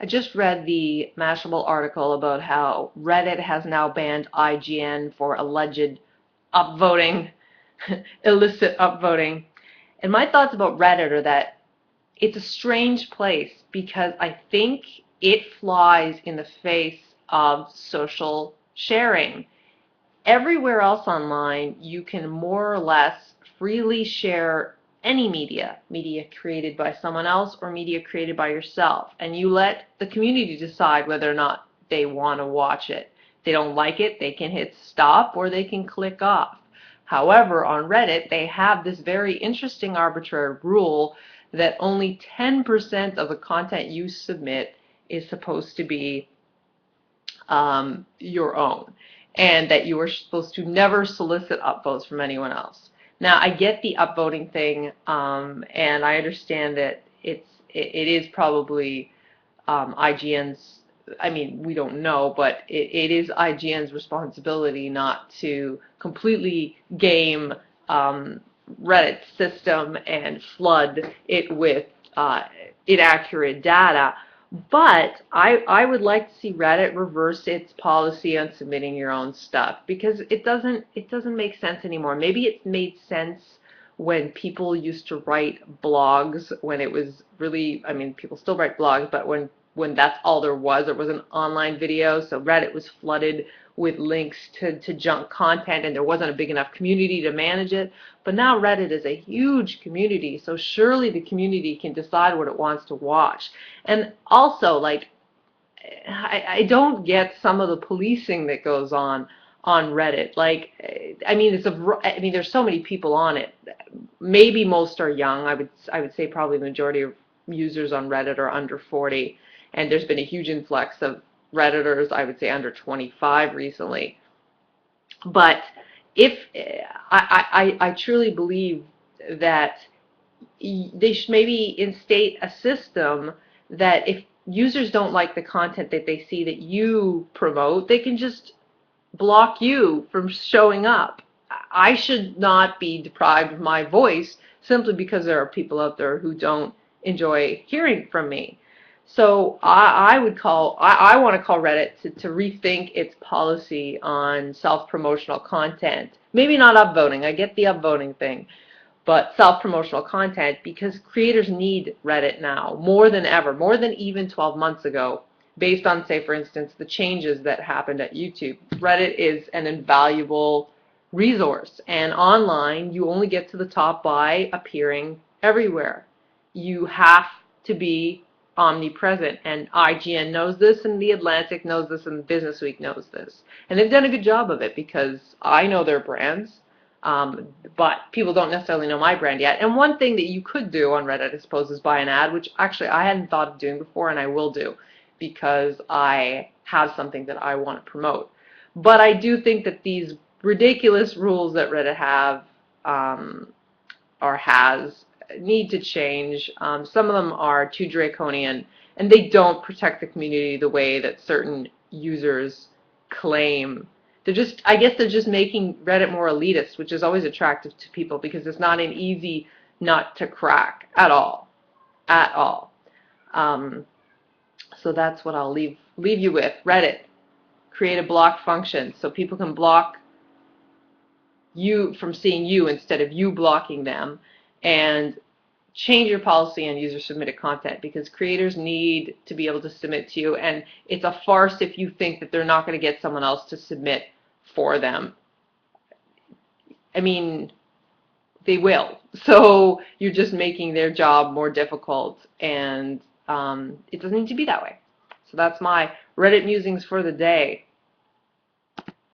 I just read the Mashable article about how Reddit has now banned IGN for alleged upvoting, illicit upvoting. And my thoughts about Reddit are that it's a strange place because I think it flies in the face of social sharing. Everywhere else online, you can more or less freely share any media created by someone else or media created by yourself, and you let the community decide whether or not they want to watch it. If they don't like it, they can hit stop or they can click off. However, on Reddit, they have this very interesting arbitrary rule that only 10% of the content you submit is supposed to be your own, and that you are supposed to never solicit upvotes from anyone else. Now, I get the upvoting thing, and I understand that it is probably IGN's. I mean, we don't know, but it is IGN's responsibility not to completely game Reddit's system and flood it with inaccurate data. But I would like to see Reddit reverse its policy on submitting your own stuff, because it doesn't make sense anymore. Maybe it made sense when people used to write blogs, when it was really, I mean, people still write blogs, but when that's all there was an online video, so Reddit was flooded with links to junk content, and there wasn't a big enough community to manage it. But now Reddit is a huge community, so surely the community can decide what it wants to watch. And also, like, I don't get some of the policing that goes on Reddit. Like, I mean, I mean, there's so many people on it. Maybe most are young. I would say probably the majority of users on Reddit are under 40, and there's been a huge influx of Redditors, I would say under 25 recently. But if I truly believe that they should maybe instate a system that if users don't like the content that they see that you promote, they can just block you from showing up. I should not be deprived of my voice simply because there are people out there who don't enjoy hearing from me. So I want to call Reddit to rethink its policy on self-promotional content. Maybe not upvoting. I get the upvoting thing, but self-promotional content, because creators need Reddit now more than ever, more than even 12 months ago, based on, say, for instance, the changes that happened at YouTube. Reddit is an invaluable resource, and online you only get to the top by appearing everywhere. You have to be omnipresent, and IGN knows this, and The Atlantic knows this, and Business Week knows this. And they've done a good job of it, because I know their brands, but people don't necessarily know my brand yet. And one thing that you could do on Reddit, I suppose, is buy an ad, which actually I hadn't thought of doing before, and I will do, because I have something that I want to promote. But I do think that these ridiculous rules that Reddit have or has need to change. Some of them are too draconian, and they don't protect the community the way that certain users claim. They're just, I guess they're just making Reddit more elitist, which is always attractive to people because it's not an easy nut to crack at all, at all. So that's what I'll leave you with. Reddit, create a block function so people can block you from seeing you instead of you blocking them, and change your policy on user submitted content, because creators need to be able to submit to you, and it's a farce if you think that they're not going to get someone else to submit for them. I mean, they will. So you're just making their job more difficult, and it doesn't need to be that way. So that's my Reddit musings for the day.